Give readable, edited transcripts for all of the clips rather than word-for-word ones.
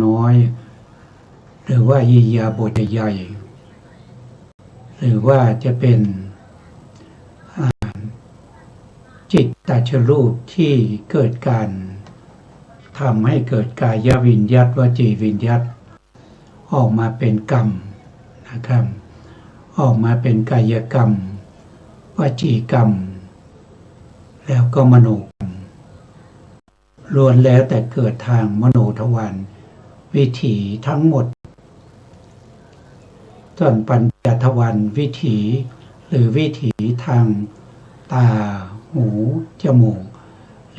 น้อยหรือว่าอิริยาบถใหญ่หรือว่าจะเป็นจิตตชรูปที่เกิดการทำให้เกิดกายวิญญัตวจีวิญญัตออกมาเป็นกรรมนะครับออกมาเป็นกายกรรมวจีกรรมแล้วก็มโนกรรมล้วนแล้วแต่เกิดทางมโนทวารวิถีทั้งหมดส่วนปัญจทวารวิถีหรือวิถีทางตาหูจมูก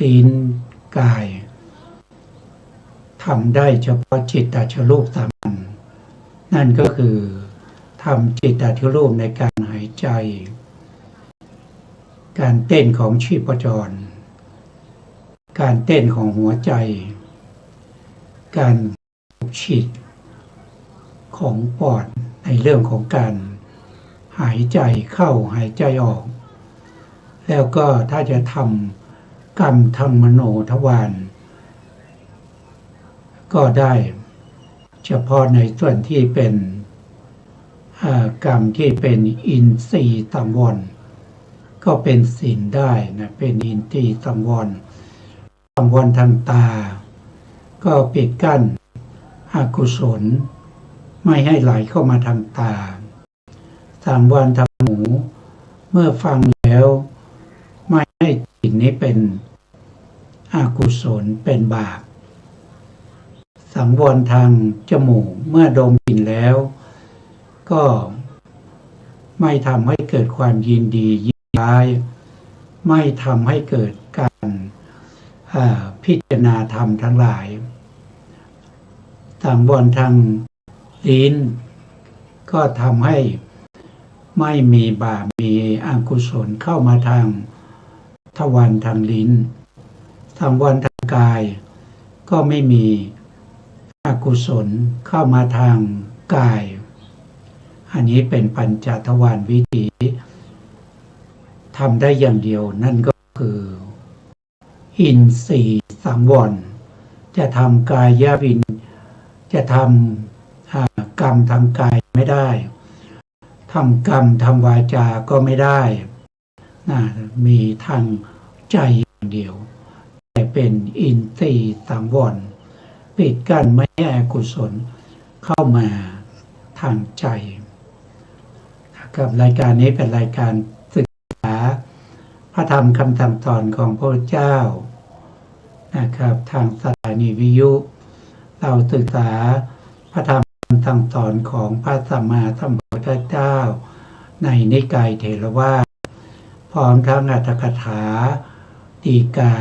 ลิ้นกายทำได้เฉพาะจิตตชรูปสามัญนั่นก็คือทำจิตตชรูปในการหายใจการเต้นของชีพจรการเต้นของหัวใจการฉีดของปอดในเรื่องของการหายใจเข้าหายใจออกแล้วก็ถ้าจะทำกรรมทางมโนทวารก็ได้เฉพาะในส่วนที่เป็นกรรมที่เป็นอินทรีย์สังวรก็เป็นศีลได้นะเป็นอินทรีย์สังวรทางตาก็ปิดกั้นอกุศลไม่ให้ไหลเข้ามาทางตาสังวรทางหูเมื่อฟังแล้วไม่ให้จิตนี้เป็นอกุศลเป็นบาปสังวรทางจมูกเมื่อดมกลิ่นแล้วก็ไม่ทำให้เกิดความยินดียินร้ายไม่ทำให้เกิดการพิจารณาธรรมทั้งหลายสังวรทางลิ้นก็ทำให้ไม่มีบาปมีอกุศลเข้ามาทางทวารทางลิ้นสังวรทางกายก็ไม่มีอกุศลเข้ามาทางกายอันนี้เป็นปัญจทวารวิถีทำได้อย่างเดียวนั่นก็คืออินทรีย์สังวรจะทำกายวิญจะทำกรรมทางกายไม่ได้ทำกรรมทางวาจาก็ไม่ได้มีทางใจอย่างเดียวแต่เป็นอินทรีย์สังวรปิดกั้นไม่ให้อกุศลเข้ามาทางใจนะครับรายการนี้เป็นรายการศึกษาพระธรรมคำสั่งสอนของพระเจ้านะครับทางสถานีวิทยุเราศึกษาพระธรรมคำสั่งสอนของพระสัมมาสัมพุทธเจ้าในนิกายเถรวาทพร้อมทั้งอรรถกถาฎีกา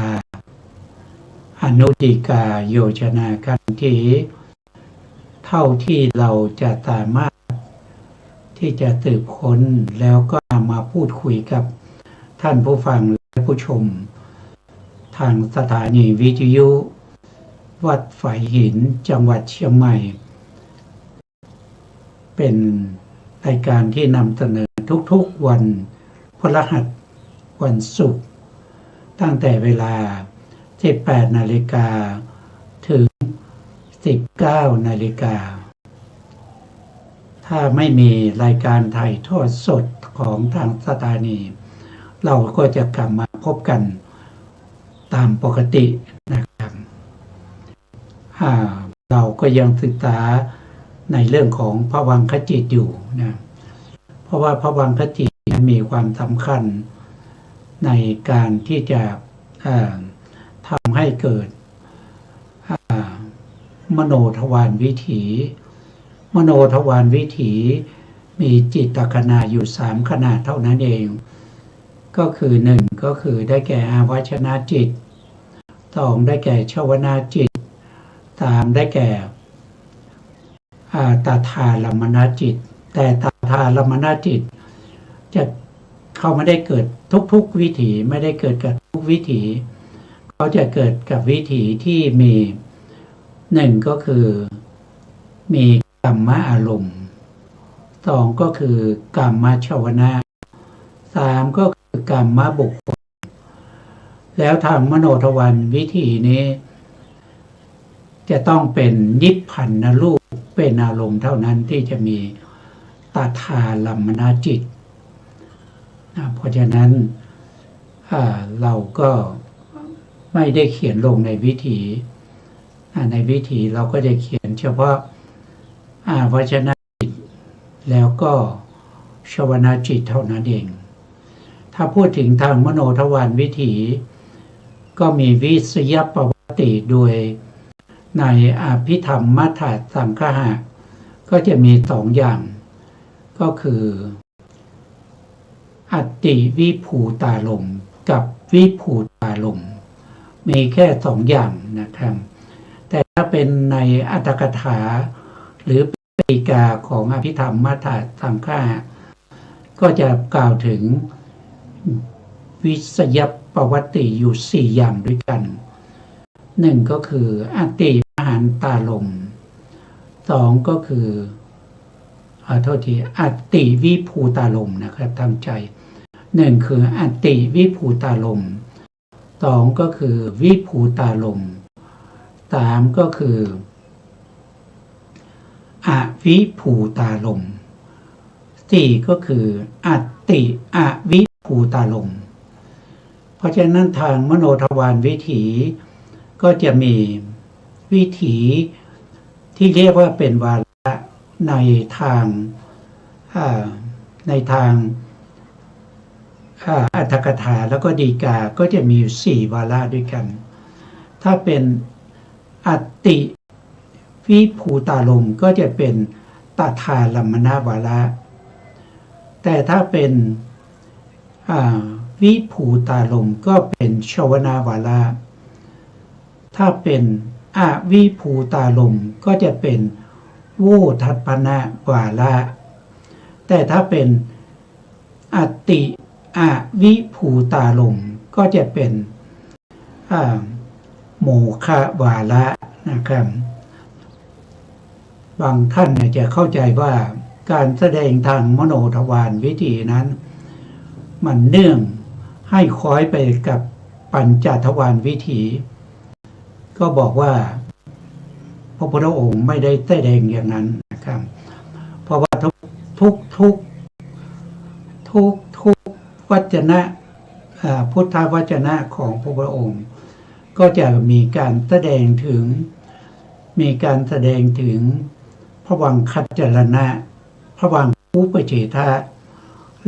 อนุฎีกาโยชนาคันธีเท่าที่เราจะสามารถที่จะสืบค้นแล้วก็นำมาพูดคุยกับท่านผู้ฟังและผู้ชมทางสถานีวิทยุวัดฝายหินจังหวัดเชียงใหม่เป็นรายการที่นำเสนอทุกๆวันพฤหัสวันศุกร์ตั้งแต่เวลา18 นาฬิกาถึง19 นาฬิกาถ้าไม่มีรายการถ่ายทอดสดของทางสถานีเราก็จะกลับมาพบกันตามปกตินะครับเราก็ยังศึกษาในเรื่องของภวังคจิตอยู่นะเพราะว่าภวังคจิตมีความสำคัญในการที่จะทำให้เกิดมโนทวารวิถีมโนทวารวิถีมีจิตตขณะอยู่3ขณะเท่านั้นเองก็คือ1ก็คือได้แก่อาวชนะจิต2ได้แก่ชวนาจิต3ได้แก่ตถาลัมมณจิตแต่ตถาลัมมณจิตจะเขาไม่ได้เกิดทุกวิถีไม่ได้เกิดกับทุกวิถีเขาจะเกิดกับวิถีที่มี1ก็คือมีกรรมอารมณ์2ก็คือกรรมชวนะ3ก็คือกรรมบุคคลแล้วทางมโนทวารวิถีนี้ จะต้องเป็นนิพพันนรูปเป็นอารมณ์เท่านั้นที่จะมีตถาลัมมนาจิตเพราะฉะนั้นเราก็ไม่ได้เขียนลงในวิถีเราก็จะเขียนเฉพาะวจนะจิตแล้วก็ชวนาจิตเท่านั้นเองถ้าพูดถึงทางมโนทวารวิถีก็มีวิสยปวัตติโดยในอภิธรรมมัทธสังคหะก็จะมีสองอย่างก็คืออัตติวิภูตาลมกับวิภูตาลมมีแค่สองอย่างนะครับแต่ถ้าเป็นในอัตถกถาหรือปริกาของอภิธรรมมัทธสังคหะก็จะกล่าวถึงวิสยปวัตติอยู่สี่อย่างด้วยกันหนึ่งก็คืออัตติมหันตาลมสองก็คืออัตติวิภูตาลมนะครับทำใจหนึ่งคืออัตติวิภูตาลมสองก็คือวิภูตาลมสามก็คืออวิภูตาลมสี่ก็คืออัตติอวิภูตาลมเพราะฉะนั้นทางมโนทวารวิถีก็จะมีวิถีที่เรียกว่าเป็นวาระในทางอัตถกถาแล้วก็ฎีกาก็จะมีอยู่สี่วาระด้วยกันถ้าเป็นอัตติวิภูตาลมก็จะเป็นตถาลัมมนวาระแต่ถ้าเป็นวิภูตาลมก็เป็นชวนาวาระถ้าเป็นอวิภูตาลมก็จะเป็นโวทัปปนวาระแต่ถ้าเป็นอัตติอวิภูตาลมก็จะเป็นโมฆะวาระนะครับบางท่านจะเข้าใจว่าการแสดงทางมโนทวารวิถีนั้นมันเนื่องให้คล้อยไปกับปัญจทวารวิถีก็บอกว่าพระพุทธองค์ไม่ได้แสดงอย่างนั้นนะครับเพราะว่าทุกวจนะพุทธวจนะของพระพุทธองค์ก็จะมีการแสดงถึงภวังคัจจรณะภวังคูปเฉทะ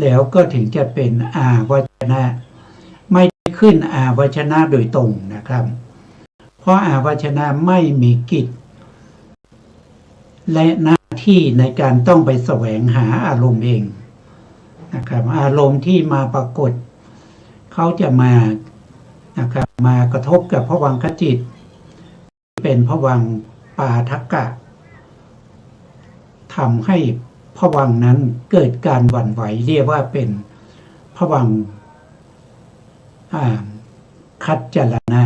แล้วก็ถึงจะเป็นอาวจนะไม่ได้ขึ้นอาวจนะโดยตรงนะครับเพราะอาวจนะไม่มีกิจและหน้าที่ในการต้องไปแสวงหาอารมณ์เองนะครับอารมณ์ที่มาปรากฏเขาจะมานะครับมากระทบกับภวังคจิตเป็นภวังค์ปาทกะทำให้ภวังค์นั้นเกิดการหวั่นไหวเรียกว่าเป็นภวังค์คัจจรณะ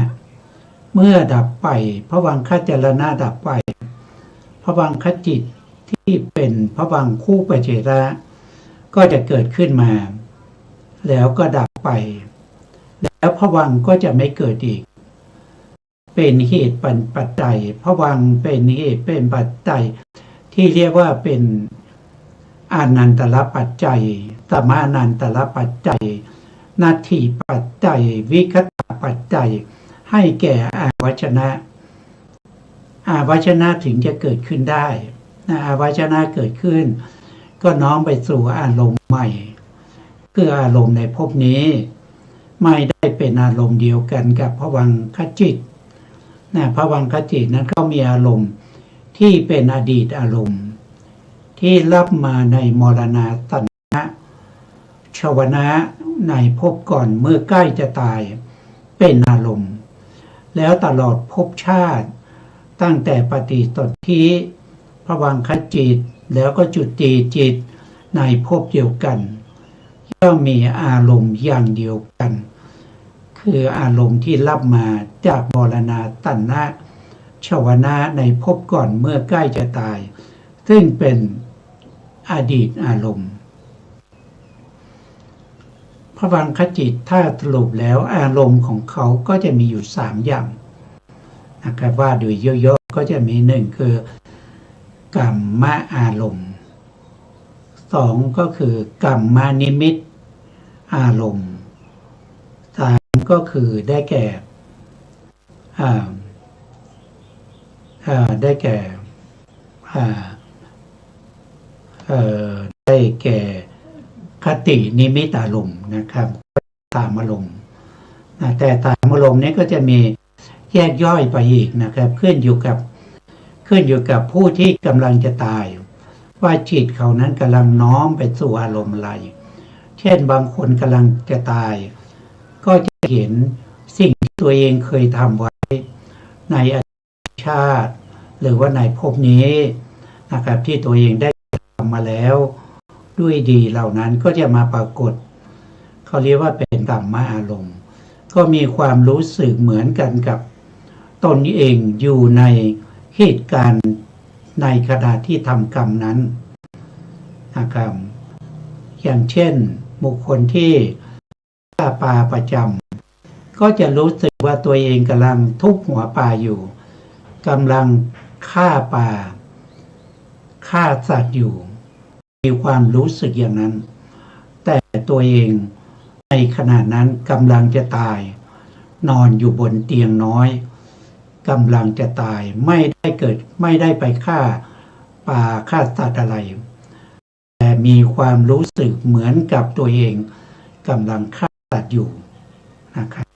เมื่อดับไปภวังค์คัจจรณะดับไปภวังคจิตที่เป็นภวังคูปเฉทะก็จะเกิดขึ้นมาแล้วก็ดับไปแล้วภวังค์ก็จะไม่เกิดอีกเป็นเหตุปัจจัยภวังค์เป็นเหตุเป็นปัจจัยที่เรียกว่าเป็นอานันตรปัจจัยสมานันตรปัจจัยนัตถิปัจจัยวิคตปัจจัยให้แก่อาวจนะถึงจะเกิดขึ้นได้อาวจนะเกิดขึ้นก็น้อมไปสู่อารมณ์ใหม่คืออารมณ์ในภพนี้ไม่ได้เป็นอารมณ์เดียวกันกับภวังคจิตภวังคจิตนั้นก็มีอารมณ์ที่เป็นอดีตอารมณ์ที่รับมาในมรณะสัญญาชวนะในภพก่อนเมื่อใกล้จะตายเป็นอารมณ์แล้วตลอดภพชาติตั้งแต่ปฏิสนธิภวังคจิตแล้วก็จุติจิตในภพเดียวกันย่อมมีอารมณ์อย่างเดียวกันคืออารมณ์ที่รับมาจากมรณะสัญญาชวนะในภพก่อนเมื่อใกล้จะตายซึ่งเป็นอดีตอารมณ์ภวังคจิตถ้าสรุปแล้วอารมณ์ของเขาก็จะมีอยู่3อย่างนะครับว่าโดยย่อๆก็ ก็จะมีหนึ่งคือกรรมอารมณ์สองก็คือกรรมนิมิตอารมณ์สามก็คือได้แก่ได้แก่ได้แก่คตินิมิตอารมณ์นะครับตามอารมณ์แต่ตามอารมณ์นี้ก็จะมีแยกย่อยไปอีกนะครับขึ้นอยู่กับผู้ที่กำลังจะตายว่าจิตเขานั้นกำลังน้อมไปสู่อารมณ์อะไรเช่นบางคนกำลังจะตายก็จะเห็นสิ่งที่ตัวเองเคยทำไว้ในอดีตชาติหรือว่าในภพนี้นะครับที่ตัวเองได้ทำมาแล้วด้วยดีเหล่านั้นก็จะมาปรากฏเขาเรียกว่าเป็นกรรมอารมณ์ก็มีความรู้สึกเหมือนกันกับตนเองอยู่ในเหตุการณ์ในขณะที่ทำกรรมนั้นนะครับอย่างเช่นบุคคลที่ฆ่าปลาประจำก็จะรู้สึกว่าตัวเองกำลังทุบหัวปลาอยู่กำลังฆ่าปลาฆ่าสัตว์อยู่มีความรู้สึกอย่างนั้นแต่ตัวเองในขณะนั้นกำลังจะตายนอนอยู่บนเตียงน้อยกำลังจะตายไม่ได้ไปฆ่าปลาฆ่าสัตว์อะไรแต่มีความรู้สึกเหมือนกับตัวเองกำลังฆ่าสัตว์อยู่นะครับ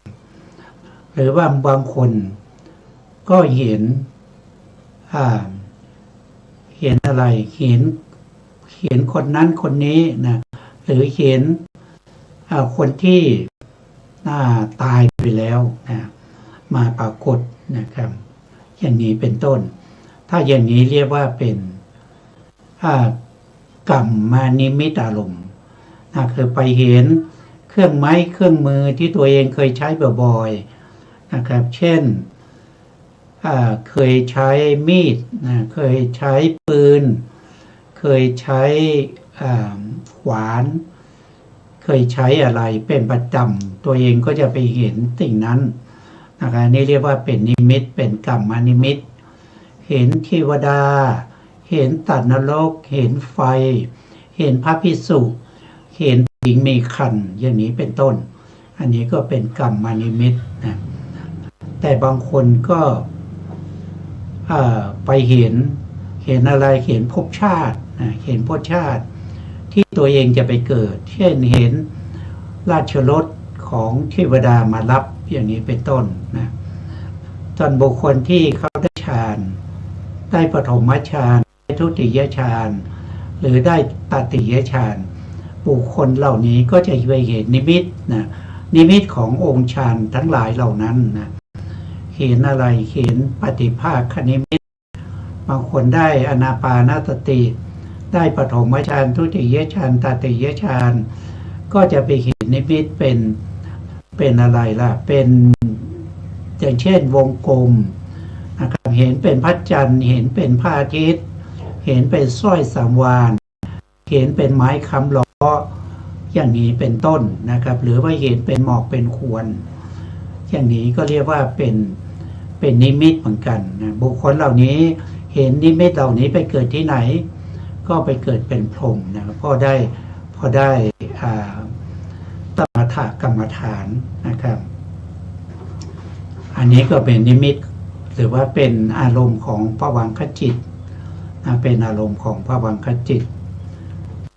หรือว่าบางคนก็เห็นอะไรเห็นคนนั้นคนนี้นะหรือเห็นคนที่ตายไปแล้วนะมาปรากฏนะครับอย่างนี้เป็นต้นถ้าอย่างนี้เรียกว่าเป็นกรรมนิมิตอารมณ์คือไปเห็นเครื่องไม้เครื่องมือที่ตัวเองเคยใช้บ่อยๆนะครับเช่นเคยใช้มีดเคยใช้ปืนเคยใช้ขวานเคยใช้อะไรเป็นประจำตัวเองก็จะไปเห็นสิ่งนั้นนะครับนี่เรียกว่าเป็นนิมิตเป็นกรรมนิมิตเห็นเทวดาเห็นสัตว์นรกเห็นไฟเห็นพระภิกษุเห็นหญิงมีครรภ์อย่างนี้เป็นต้นอันนี้ก็เป็นกรรมนิมิตนะแต่บางคนก็ไปเห็นอะไรเห็นภพชาติเห็นภพชาติที่ตัวเองจะไปเกิดเช่นเห็นราชรถของเทวดามารับอย่างนี้เป็นต้นนะส่วนบุคคลที่เขาได้ฌานได้ปฐมฌานได้ทุติยฌานหรือได้ตติยฌานบุคคลเหล่านี้ก็จะไปเห็นนิมิตนะนิมิตขององค์ฌานทั้งหลายเหล่านั้นนะเห็นอะไรเห็นปฏิภาคนิมิตบางคนได้อานาปานสติได้ปฐมฌานทุติยฌานตติยฌานก็จะไปเห็นนิมิตเป็นอะไรล่ะเป็นอย่างเช่นวงกลมนะครับเห็นเป็นพระจันทร์เห็นเป็นพระอาทิตย์เห็นเป็นสร้อยสังวาลเห็นเป็นไม้ค้ำล้ออย่างนี้เป็นต้นนะครับหรือว่าเห็นเป็นหมอกเป็นควรอย่างนี้ก็เรียกว่าเป็นนิมิตเหมือนกันนะบุคคลเหล่านี้เห็นนิมิตเหล่านี้ไปเกิดที่ไหนก็ไปเกิดเป็นพรหมนะครับพอได้ตมถกรรมฐานนะครับอันนี้ก็เป็นนิมิตหรือว่าเป็นอารมณ์ของภวังคจิตเป็นอารมณ์ของภวังคจิต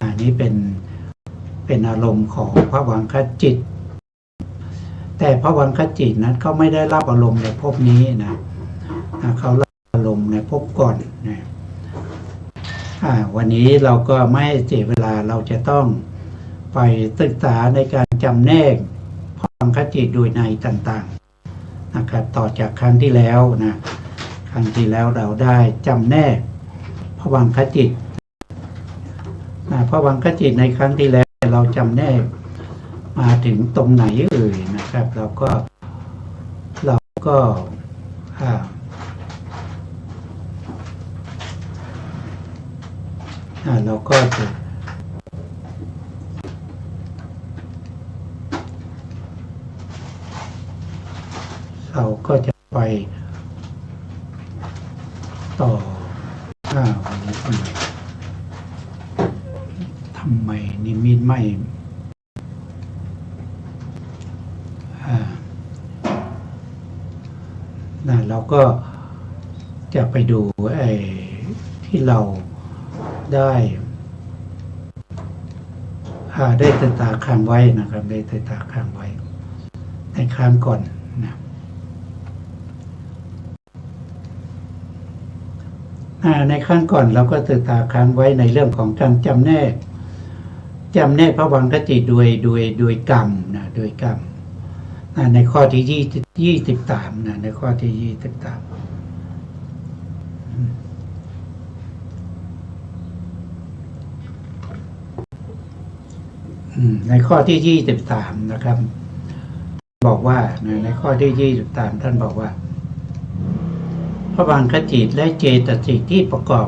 อันนี้เป็นอารมณ์ของภวังคจิตแต่ภวังคจิตนั้นเขาไม่ได้รับอารมณ์ในภพนี้นะเขารับอารมณ์ในภพก่อนนะวันนี้เราก็ไม่เสียเวลาเราจะต้องไปศึกษาในการจำแนกภวังคจิตโดยในต่างๆนะครับต่อจากครั้งที่แล้วนะครั้งที่แล้วเราได้จำแนกภวังคจิตภวังคจิตในครั้งที่แล้วเราจำแนกมาถึงตรงไหนเอ่ยนะครับเราก็เราก็จะเราก็จะไป วันนี้ทำไมนิมิตไม่เราก็จะไปดูไอ้ที่เราได้ติดตาค้างไว้นะครับได้ติดตาค้างไว้ในครั้งก่อนนะในครั้งก่อนเราก็ติดตาค้างไว้ในเรื่องของการจำแนกภวังคจิตโดยกรรมนะโดยกรรมในข้อที่23นะในข้อที่23ในข้อที่23นะครับบอกว่าในข้อที่23ท่านบอกว่าภวังคจิตและเจตสิกที่ประกอ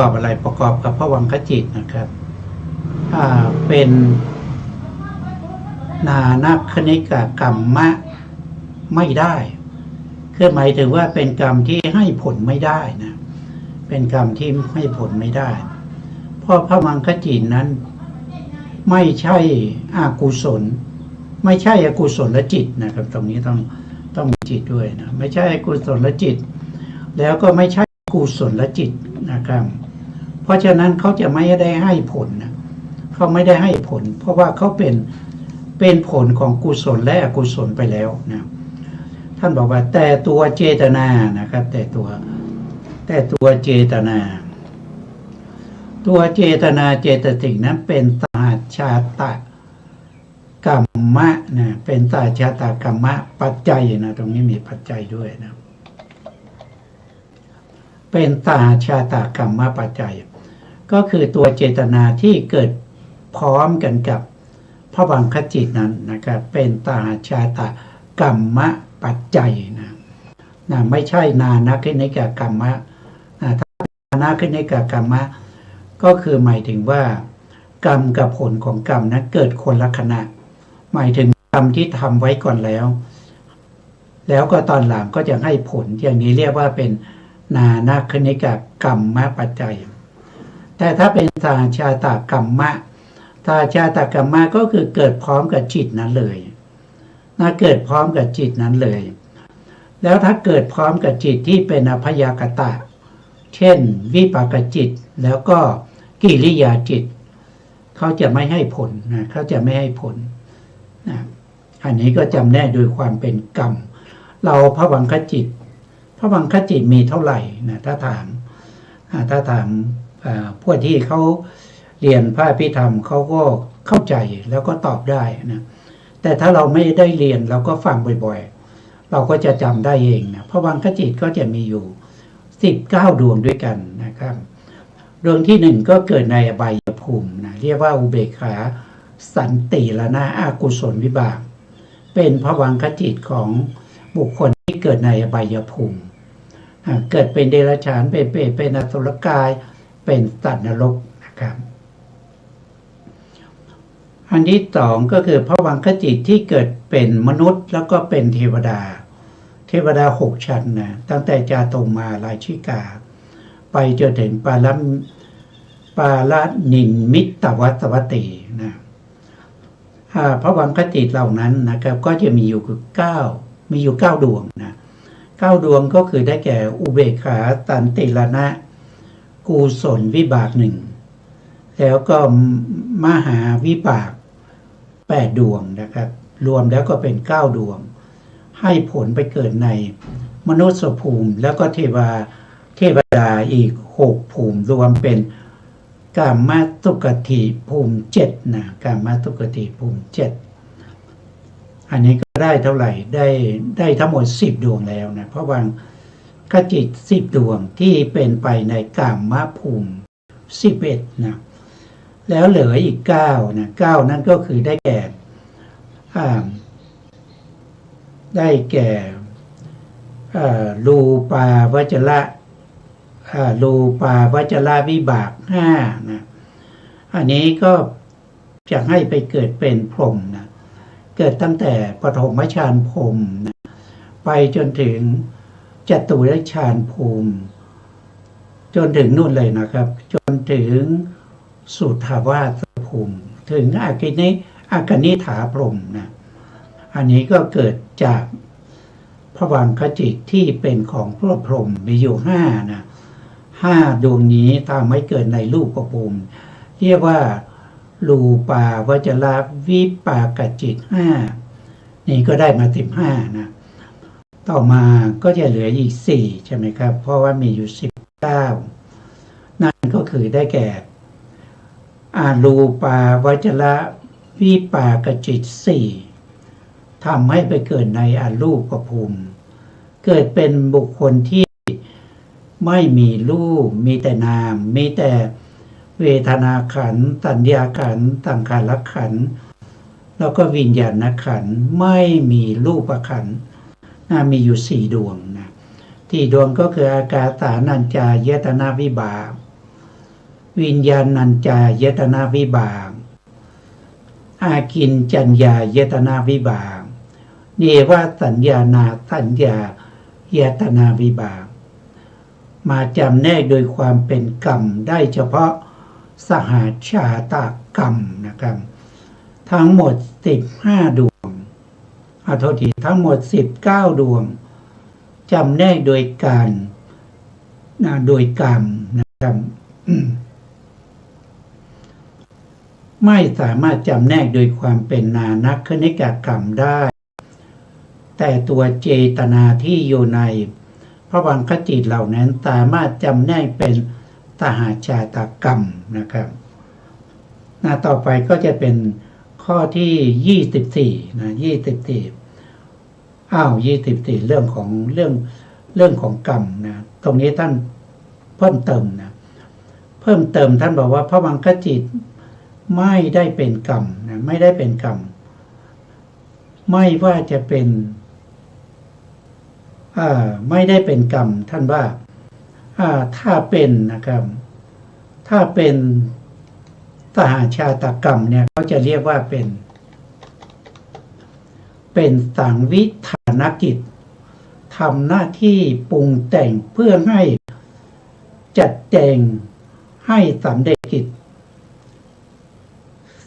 บอะไรประกอบกับภวังคจิตนะครับเป็นนานัคคณิกกรรมะไม่ได้คือหมายถึงว่าเป็นกรรมที่ให้ผลไม่ได้นะเป็นกรรมที่ให้ผลไม่ได้เพราะภวังคจิตนั้นไม่ใช่อกุศลไม่ใช่อกุศลจิตนะครับตรงนี้ต้องมีจิตด้วยนะไม่ใช่อกุศลจิตแล้วก็ไม่ใช่กุศลจิตนะครับเพราะฉะนั้นเขาจะไม่ได้ให้ผลนะเขาไม่ได้ให้ผลเพราะว่าเขาเป็นผลของกุศลและอกุศลไปแล้วนะท่านบอกว่าแต่ตัวเจตนานะครับแต่ตัวเจตนาเจตสิกนั้นเป็นตาชาตกรรมะนะเป็นตาชาตกรรมะปัจจัยนะตรงนี้มีปัจจัยด้วยนะเป็นตาชาตกรรมะปัจจัยก็คือตัวเจตนาที่เกิดพร้อมกันกับภวังคจิตนั้นนะครับเป็นตาชาตกรรมะปัจจัยนะไม่ใช่นานัคคณิกกรรมะถ้านานัคคณิกกรรมะก็คือหมายถึงว่ากรรมกับผลของกรรมนั้นเกิดคนละขณะหมายถึงกรรมที่ทำไว้ก่อนแล้วก็ตอนหลังก็จะให้ผลอย่างนี้เรียกว่าเป็นนานัคคณิกกรรมะปัจจัยแต่ถ้าเป็นตาชาตกรรมะตาชาตกรรมะก็คือเกิดพร้อมกับจิตนั้นเลยเกิดพร้อมกับจิตนั้นเลยแล้วถ้าเกิดพร้อมกับจิตที่เป็นอพยากตะเช่นวิปากจิตแล้วก็กิริยาจิตเขาจะไม่ให้ผลนะเขาจะไม่ให้ผลนะอันนี้ก็จำแนกโดยความเป็นกรรมเราภวังคจิตมีเท่าไหร่นะถ้าถามพวกที่เขาเรียนพระอภิธรรมเขาก็เข้าใจแล้วก็ตอบได้นะแต่ถ้าเราไม่ได้เรียนเราก็ฟังบ่อยๆเราก็จะจำได้เองนะภวังคจิตก็จะมีอยู่19ดวงด้วยกันนะครับดวงที่1ก็เกิดในอบายภูมินะเรียกว่าอุเบกขาสันติละนะอกุศลวิบากเป็นภวังคจิตของบุคคลที่เกิดในอบายภูมิเกิดเป็นเดรัจฉานเป็นเปรตเป็นอสุรกายเป็นสัตว์นรกนะครับอันที่2ก็คือภวังคจิตที่เกิดเป็นมนุษย์แล้วก็เป็นเทวดา6ชั้นนะตั้งแต่จาตุมาราชิกาไปจนถึงปาลนินมิตวัตตินะภวังคจิตเหล่านั้นนะครับก็จะมีอยู่9ดวงนะ9ดวงก็คือได้แก่อุเบกขาสันติละนะกุศลวิบาก1แล้วก็มหาวิบาก8ดวงนะครับรวมแล้วก็เป็น9ดวงให้ผลไปเกิดในมนุษย์ภูมิแล้วก็เทวดาอีก6ภูมิรวมเป็นกามตุกติภูมิ7นะกามตุกติภูมิ7อันนี้ก็ได้เท่าไหร่ได้ทั้งหมด10ดวงแล้วนะเพราะว่าคจิต10ดวงที่เป็นไปในกามภูมิ11นะแล้วเหลืออีก9นะ9นั้นก็คือได้แก่รูปาวจระวิบาก5นะอันนี้ก็จะให้ไปเกิดเป็นพรหมนะเกิดตั้งแต่ปฐมฌานพรหมนะไปจนถึงจตุรฌานภูมิ จนถึงนู่นเลยนะครับจนถึงสุทธาวาสภูมิถึงอากินิฐาพรหมนะอันนี้ก็เกิดจากภวังคจิตที่เป็นของพระพรหมมีอยู่5นะ5ดวงนี้ทำให้เกิดในรูปภูมิเรียกว่ารูปาวจรวิปากจิต5นี่ก็ได้มา15นะต่อมาก็จะเหลืออีก4ใช่ไหมครับเพราะว่ามีอยู่19นั่นก็คือได้แก่อารูปาวจรวิปากจิต4ทำให้ไปเกิดในอรูปภูมิเกิดเป็นบุคคลที่ไม่มีรูปมีแต่นามมีแต่เวทนาขันธ์สัญญาขันธ์สังขารขันธ์แล้วก็วิญญาณขันธ์ไม่มีรูปขันธ์มีอยู่4ดวงนะที่ดวงก็คืออากาสานัญจายตนะวิบากวิญญาณัญจายตนะวิบากอากินจัญญายตนะวิบากเนวสัญญานาสัญญายตนะวิบากมาจำแนกโดยความเป็นกรรมได้เฉพาะสหชาตกรรมนะครับทั้งหมด15ดวงโทษทีทั้งหมด19ดวงจำแนกโดยการโดยกรรมนะครับไม่สามารถจำแนกโดยความเป็นนานัคคณิกกรรมได้แต่ตัวเจตนาที่อยู่ในภวังคจิตเหล่านั้นสามารถจำแนกเป็นสหชาตกรรมนะครับต่อไปก็จะเป็นข้อที่24นะ24เรื่องของกรรมนะตรงนี้ท่านเพิ่มเติมท่านบอกว่าภวังคจิตไม่ได้เป็นกรรมนะไม่ได้เป็นกรรมไม่ว่าจะเป็นไม่ได้เป็นกรรมท่านว่าถ้าเป็นนะครับถ้าเป็นสหชาตกรรมเนี่ยเขาจะเรียกว่าเป็นสังวิธานกิจทำหน้าที่ปรุงแต่งเพื่อให้จัดแจงให้สำเร็จกิจ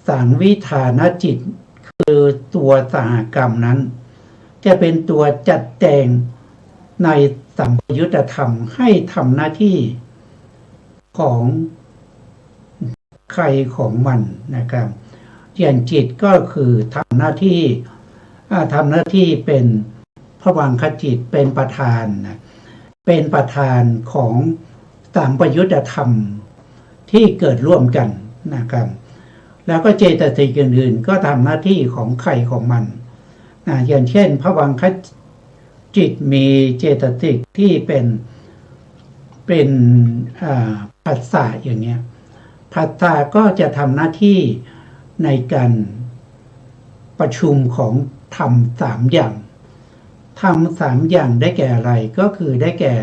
สังวิธานจิตคือตัวสหกรรมนั้นจะเป็นตัวจัดแจงในสัมปยุตธรรมให้ทำหน้าที่ของใครของมันนะครับอย่างจิตก็คือทำหน้าที่เป็นภวังคจิตเป็นประธานนะเป็นประธานของสัมปยุตธรรมที่เกิดร่วมกันนะครับแล้วก็เจตสิกอื่นๆก็ทำหน้าที่ของใครของมันอย่างเช่นภวังคจิตมีเจตสิกที่เป็นผัสสะอย่างเงี้ยผัสสะก็จะทำหน้าที่ในการประชุมของธรรม3อย่างธรรม3อย่างได้แก่อะไรก็คือได้แก่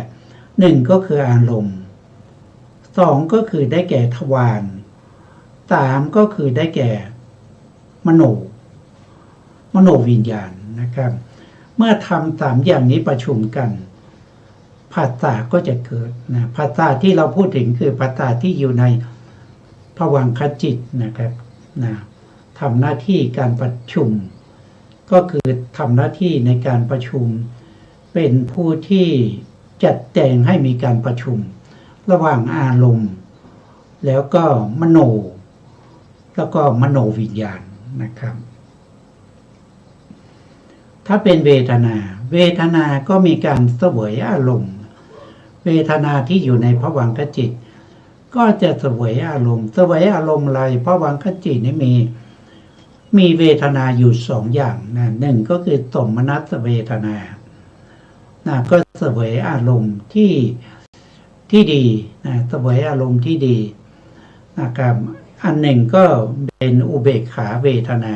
1ก็คืออารมณ์2ก็คือได้แก่ทวาร3ก็คือได้แก่มโนวิญญาณนะครับเมื่อทำ3อย่างนี้ประชุมกันผัสสะก็จะเกิดนะผัสสะที่เราพูดถึงคือผัสสะที่อยู่ในภวังคจิตนะครับทำหน้าที่การประชุมก็คือทำหน้าที่ในการประชุมเป็นผู้ที่จัดแจงให้มีการประชุมระหว่างอารมณ์แล้วก็มโนแล้วก็มโนวิญญาณนะครับถ้าเป็นเวทนาก็มีการเสวยอารมณ์เวทนาที่อยู่ในภวังคจิตก็จะเสวยอารมณ์อะไรภวังคจิตนี่มีเวทนาอยู่2อย่างนะ1ก็คือสมนัสเวทนาก็เสวยอารมณ์ที่ดีนะเสวยอารมณ์ที่ดีนะครับอันหนึ่งก็เป็นอุเบกขาเวทนา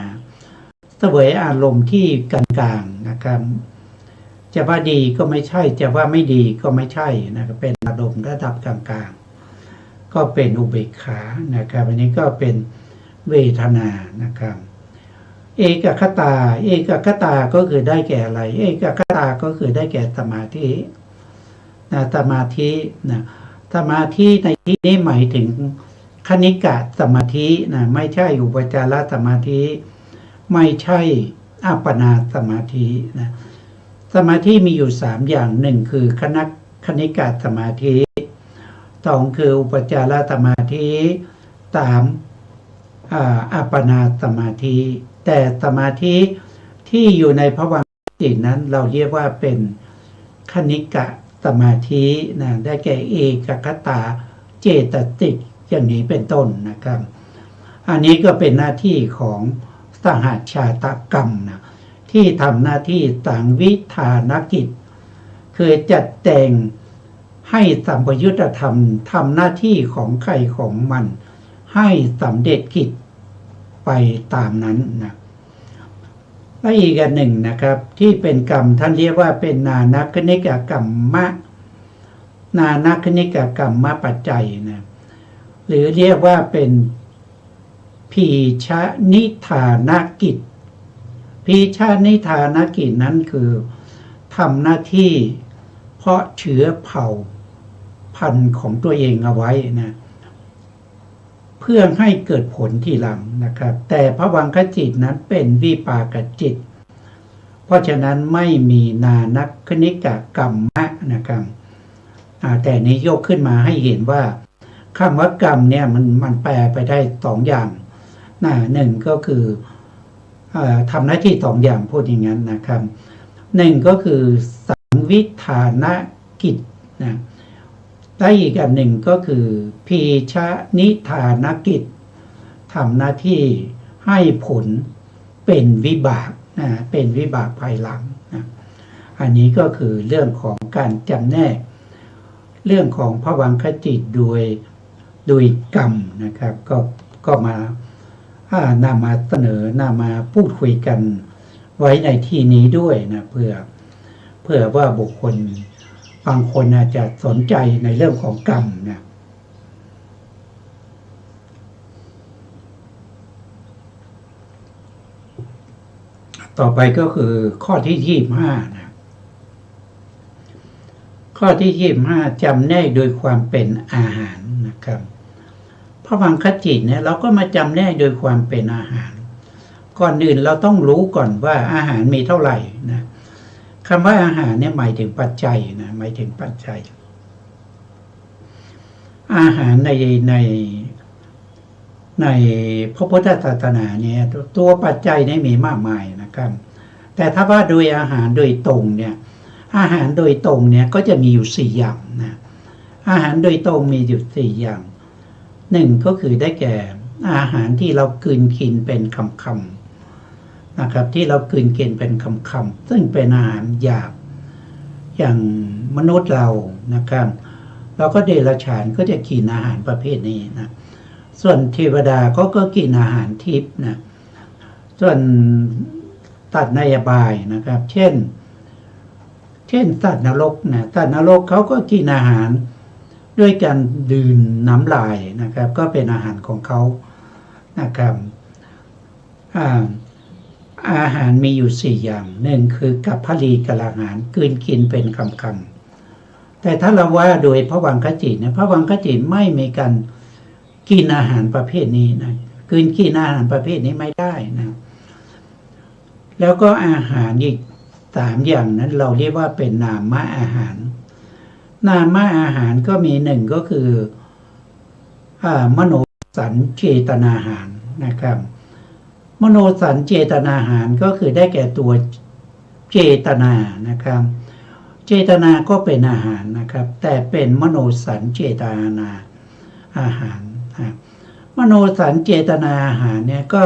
เสวยอารมณ์ที่กลางๆนะครับจะว่าดีก็ไม่ใช่จะว่าไม่ดีก็ไม่ใช่นะครับเป็นอารมณ์ระดับกลางๆก็เป็นอุเบกขานะครับอันนี้ก็เป็นเวทนานะครับเอกคตาก็คือได้แก่อะไรเอกคตาก็คือได้แก่สมาธิส สมาธิในที่นี้หมายถึงคณิกะสมาธินะไม่ใช่อุปจารสมาธิไม่ใช่อัปปนาสมาธินะสมาธิมีอยู่3อย่างหนึ่งคือคณิกะสมาธิ2คืออุปจารสมาธิ3อัปปนาสมาธิแต่สมาธิที่อยู่ในภวังคจิตนั้นเราเรียกว่าเป็นคณิกะสมาธินะได้แก่เอกคตาเจตสิกอย่างนี้เป็นต้นนะครับอันนี้ก็เป็นหน้าที่ของสหชาตกรรมนะที่ทำหน้าที่สังวิธานกิจคือจัดแต่งให้สัมปยุตธรรมทำหน้าที่ของใครของมันให้สำเร็จกิจไปตามนั้นนะและอีกอันหนึ่งนะครับที่เป็นกรรมท่านเรียกว่าเป็นนานัคคณิกกรรมะนานัคคณิกกรรมะปัจจัยนะหรือเรียกว่าเป็นพีชนิธานกิจพีชนิธานกิจนั้นคือทำหน้าที่เพาะเชื้อเผ่าพันธุ์ของตัวเองเอาไว้นะเพื่อให้เกิดผลทีหลังนะครับแต่ภวังคจิตนั้นเป็นวิปากจิตเพราะฉะนั้นไม่มีนานัคคณิกกรรมะนะครับแต่นี้ยกขึ้นมาให้เห็นว่าคำว่ากรรมเนี่ยมันแปลไปได้2อย่างหนึ่งก็คือทำหน้าที่2อย่างพูดอย่างนั้นนะครับหนึ่งก็คือสังวิธานกิจนะและอีกอันหนึ่งก็คือพีชนิธานกิจทำหน้าที่ให้ผลเป็นวิบากนะเป็นวิบากภายหลังนะอันนี้ก็คือเรื่องของการจำแนกเรื่องของภวังคจิตโดยกรรมนะครับก็มานำมาเสนอนำมาพูดคุยกันไว้ในที่นี้ด้วยนะเพื่อว่าบุคคลบางคนอาจจะสนใจในเรื่องของกรรมนะต่อไปก็คือข้อที่25นะข้อที่25จำแนกโดยความเป็นอาหารนะครับภวังคจิตเนี่ยเราก็มาจำแนกโดยความเป็นอาหารก่อนอื่นเราต้องรู้ก่อนว่าอาหารมีเท่าไหร่นะคำว่าอาหารเนี่ยหมายถึงปัจจัยนะหมายถึงปัจจัยอาหารในพระพุทธศาสนาเนี่ยตัวปัจจัยเนี่ยมีมากมายนะครับแต่ถ้าว่าโดยอาหารโดยตรงเนี่ยอาหารโดยตรงเนี่ยก็จะมีอยู่4อย่างนะอาหารโดยตรงมีอยู่4อย่างหนึ่งก็คือได้แก่อาหารที่เรากลืนกินเป็นคำๆนะครับที่เรากลืนกินเป็นคำๆซึ่งเป็นอาหารหยาบอย่างมนุษย์เรานะครับเราก็เดรัจฉานก็จะกินอาหารประเภทนี้นะส่วนเทวดาก็กินอาหารทิพย์นะส่วนสัตว์ในอบายนะครับเช่นสัตว์นรกนะสัตว์นรกเขาก็กินอาหารด้วยการดื่มน้ำลายนะครับก็เป็นอาหารของเขานะครับอาหารมีอยู่4อย่างหนึ่งคือกัปพลีกะอาหารกลืนกินเป็นคำๆแต่ถ้าเราว่าโดยภวังคจิตเนี่ยภวังคจิตไม่มีการกินอาหารประเภทนี้นะกลืนกินอาหารประเภทนี้ไม่ได้นะแล้วก็อาหารอีก3อย่างนั้นเราเรียกว่าเป็นนามอาหารนามอาหารก็มี1ก็คือมโนสัญเจตนาอาหารนะครับมโนสัญเจตนาอาหารก็คือได้แก่ตัวเจตนานะครับเจตนาก็เป็นอาหารนะครับแต่เป็นมโนสัญเจตนาอาหารมโนสัญเจตนาอาหารเนี่ยก็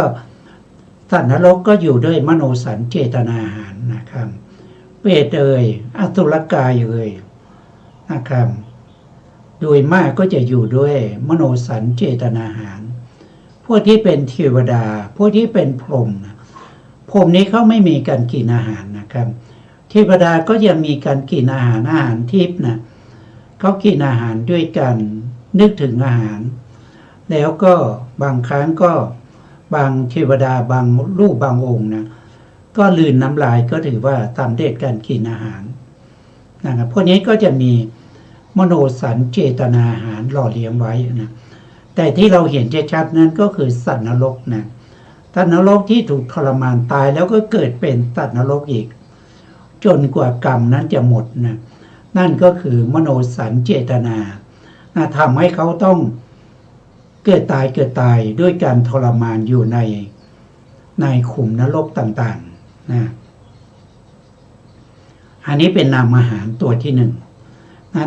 สัตว์นรกก็อยู่ด้วยมโนสัญเจตนาอาหารนะครับเปรตอสุรกายนะครับโดยมากก็จะอยู่ด้วยมโนสัญเจตนาอาหารพวกที่เป็นเทวดาพวกที่เป็นพรหมพรหมนี้เขาไม่มีการกินอาหารนะครับเทวดาก็ยังมีการกินอาหารทิพย์นะเขากินอาหารด้วยกันนึกถึงอาหารแล้วก็บางครั้งก็บางเทวดาบางรูปบางองค์นะก็ลืนน้ำลายก็ถือว่าสำเร็จการกินอาหารนะครับพวกนี้ก็จะมี มโนสัญเจตนาอาหารหล่อเลี้ยงไว้นะแต่ที่เราเห็นชัดๆนั้นก็คือสัตว์นรกนะสัตว์นรกที่ถูกทรมานตายแล้วก็เกิดเป็นสัตว์นรกอีกจนกว่ากรรมนั้นจะหมดนะนั่นก็คือมโนสัญเจตนาทำให้เขาต้องเกิดตายด้วยการทรมานอยู่ในขุมนรกต่างๆนะอันนี้เป็นนามอาหารตัวที่หนึ่ง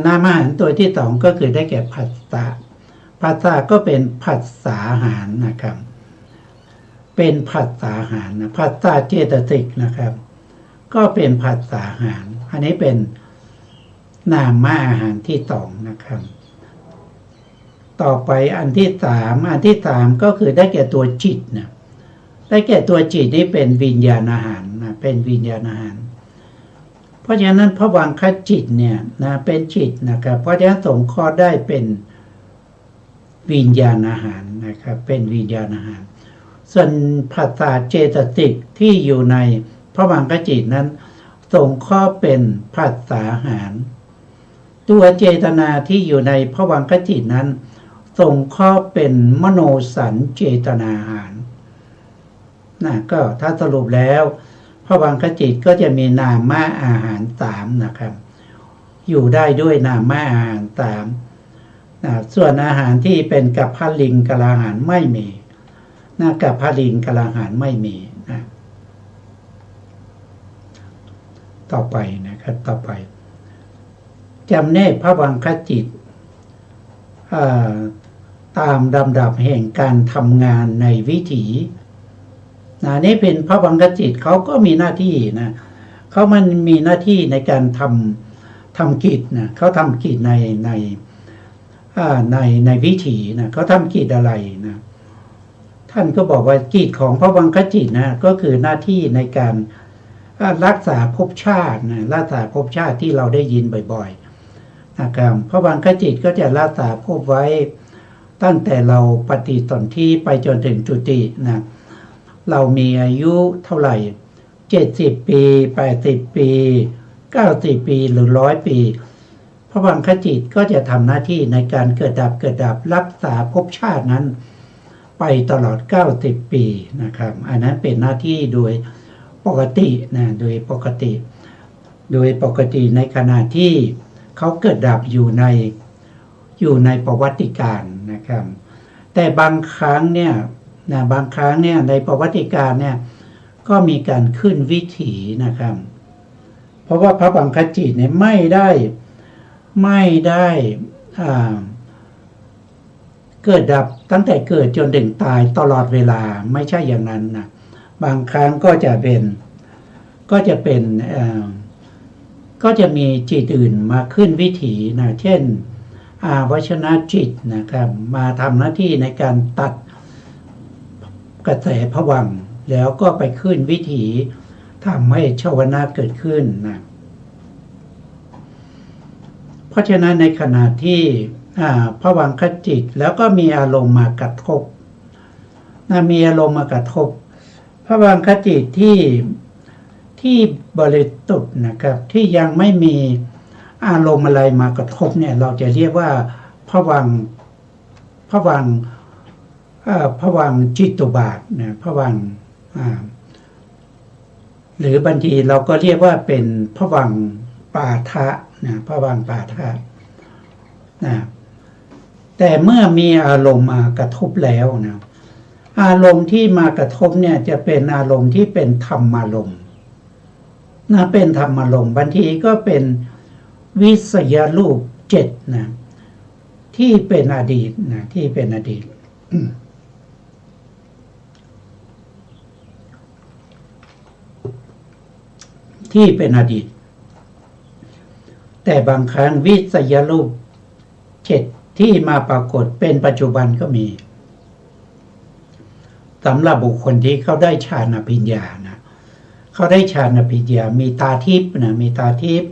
นามอาหารตัวที่สองก็คือได้แก่ผัสสะผัสสะก็เป็นผัสสะอาหารนะครับเป็นผัสสะอาหารนะผัสสะเจตสิกนะครับก็เป็นผัสสะอาหารอันนี้เป็นนามอาหารที่สองนะครับต่อไปอันที่สามก็คือได้แก่ตัวจิตนะได้แก่ตัวจิตนี่เป็นวิญญาณอาหารนะเป็นวิญญาณอาหารเพราะฉะนั้นภวังคจิตเนี่ยนะเป็นจิตนะครับเพราะฉะนั้นสงเคราะห์ได้เป็นวิญญาณอาหารนะครับเป็นวิญญาณอาหารส่วนผัสสะเจตสิกที่อยู่ในภวังคจิตนั้นสงเคราะห์เป็นผัสสะอาหารตัวเจตนาที่อยู่ในภวังคจิตนั้นสงเคราะห์เป็นมโนสัญเจตนาอาหารนะก็ถ้าสรุปแล้วภวังคจิตก็จะมีนามอาหารสามนะครับอยู่ได้ด้วยนามอาหารสามนะส่วนอาหารที่เป็นกัปพลิงกะลาหารไม่มีนะกัปพลิงกะลาหารไม่มีนะต่อไปนะครับต่อไปจำแนกภวังคจิตตามลำดับแห่งการทำงานในวิถีนี่เป็นภวังคจิตเขาก็มีหน้าที่นะเขามันมีหน้าที่ในการทำกิจนะเขาทำกิจในวิถีนะเขาทำกิจอะไรนะท่านก็บอกว่ากิจของภวังคจิตนะก็คือหน้าที่ในการรักษาภพชาตินะรักษาภพชาติที่เราได้ยินบ่อยๆนะครับภวังคจิตก็จะรักษาภพไว้ตั้งแต่เราปฏิสนธิไปจนถึงจุตินะเรามีอายุเท่าไหร่70ปี80ปี90ปีหรือ100ปีภวังคจิตก็จะทำหน้าที่ในการเกิดดับรักษาภพชาตินั้นไปตลอด90ปีนะครับอันนั้นเป็นหน้าที่โดยปกตินะโดยปกติในขณะที่เขาเกิดดับอยู่ในประวัติการนะครับแต่บางครั้งเนี่ยในประวัติการเนี่ยก็มีการขึ้นวิถีนะครับเพราะว่าภวังคจิตเนี่ยไม่ได้เกิดดับตั้งแต่เกิดจนถึงตายตลอดเวลาไม่ใช่อย่างนั้นนะบางครั้งก็จะมีจิตอื่นมาขึ้นวิถีนะเช่นวชนะจิตนะครับมาทำหน้าที่ในการตัดกระแสภวังค์แล้วก็ไปขึ้นวิถีทำให้ชวนะเกิดขึ้นนะเพราะฉะนั้นในขณะที่ภวังคจิตแล้วก็มีอารมณ์มากระทบมีอารมณ์มากระทบภวังคจิตที่บริสุทธิ์นะครับที่ยังไม่มีอารมณ์อะไรมากระทบเนี่ยเราจะเรียกว่าภวังจิตตุบาทนะภวังหรือบางทีเราก็เรียกว่าเป็นภวังปาทะนะภวังปาทะนะแต่เมื่อมีอารมณ์มากระทบแล้วนะอารมณ์ที่มากระทบเนี่ยจะเป็นอารมณ์ที่เป็นธรรมารมณ์นะเป็นธรรมารมณ์บางทีก็เป็นวิสยรูป7นะที่เป็นอดีตนะที่เป็นอดีตที่เป็นอดีตแต่บางครั้งวิสยรูป7ที่มาปรากฏเป็นปัจจุบันก็มีสำหรับบุคคลที่เขาได้ฌานปัญญานะเขาได้ฌานปัญญามีตาทิพย์นะมีตาทิพย์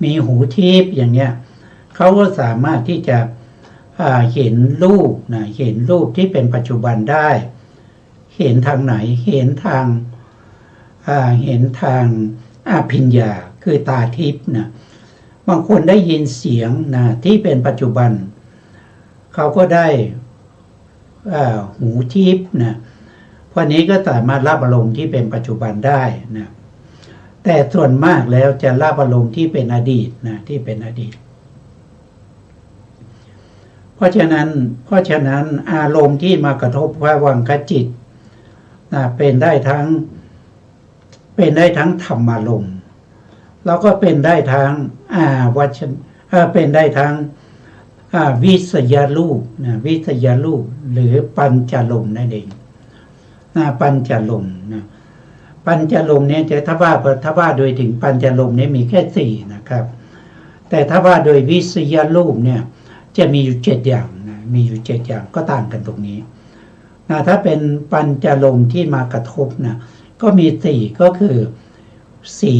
มีหูทิพย์อย่างเงี้ยเขาก็สามารถที่จะเห็นรูปนะเห็นรูปที่เป็นปัจจุบันได้เห็นทางไหนเห็นทางอภิญญาคือตาทิพย์นะ บางคนได้ยินเสียงนะที่เป็นปัจจุบันเขาก็ได้หูทิพย์นะพวกนี้ก็สามารถรับอารมณ์ที่เป็นปัจจุบันได้นะแต่ส่วนมากแล้วจะรับอารมณ์ที่เป็นอดีตนะที่เป็นอดีตเพราะฉะนั้นอารมณ์ที่มากระทบภวังคจิตนะเป็นได้ทั้งธรรมารมณ์แล้วก็เป็นได้ทั้งเป็นได้ทั้งวิสยรูปนะวิสยรูปหรือปัญจลมนั่นเองนะปัญจลมนะปัญจลมเนี่ยจะถ้าว่าโดยถึงปัญจลมเนี่ยมีแค่4นะครับแต่ถ้าว่าโดยวิสยรูปเนี่ยจะมีอยู่7อย่างนะมีอยู่7อย่างก็ต่างกันตรงนี้นะถ้าเป็นปัญจลมที่มากระทบนะก็มี4ก็คือสี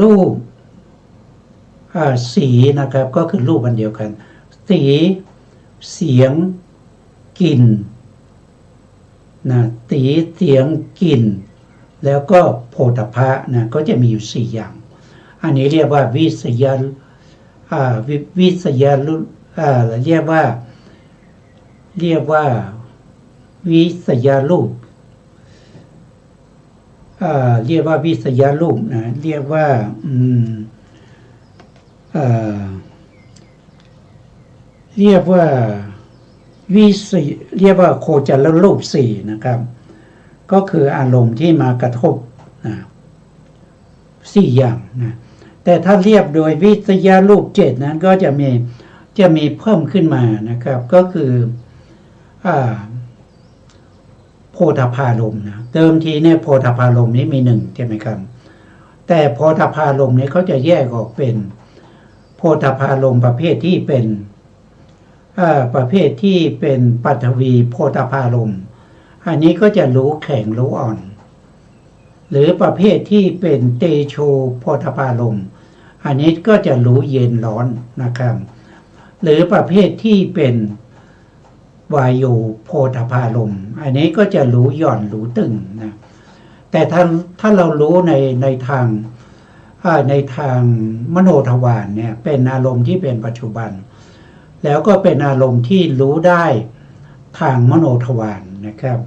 รูปสีนะครับก็คือรูปอันเดียวกันสีเสียงกลิ่นนะสีเสียงกลิ่นแล้วก็โผฏฐัพพะนะก็จะมีอยู่4อย่างอันนี้เรียกว่าวิสยรูปเรียกว่าวิสยรูปเรียกว่าวิสยรูปนะเรียกว่าโคจรรูป4นะครับก็คืออารมณ์ที่มากระทบ4อย่างนะแต่ถ้าเรียบโดยวิสยรูป7นั้นก็จะมีเพิ่มขึ้นมานะครับก็คือโพธพารมณ์นะเดิมทีเนี่ยโพธพารมณ์นี้มี1ใช่ไหมครับแต่โพธพารมณ์นี้เขาจะแยกออกเป็นโพธพารมณ์ประเภทที่เป็นปัทวีโพธพารมณ์อันนี้ก็จะรู้แข็งรู้อ่อนหรือประเภทที่เป็นเตโชโพธพารมณ์อันนี้ก็จะรู้เย็นร้อนนะครับหรือประเภทที่เป็นวายโยโพธพารมณ์อันนี้ก็จะรู้หย่อนรู้ตึงนะแต่ถ้าเรารู้ในทางมโนทวารเนี่ยเป็นอารมณ์ที่เป็นปัจจุบันแล้วก็เป็นอารมณ์ที่รู้ได้ทางมโนทวารนะครับ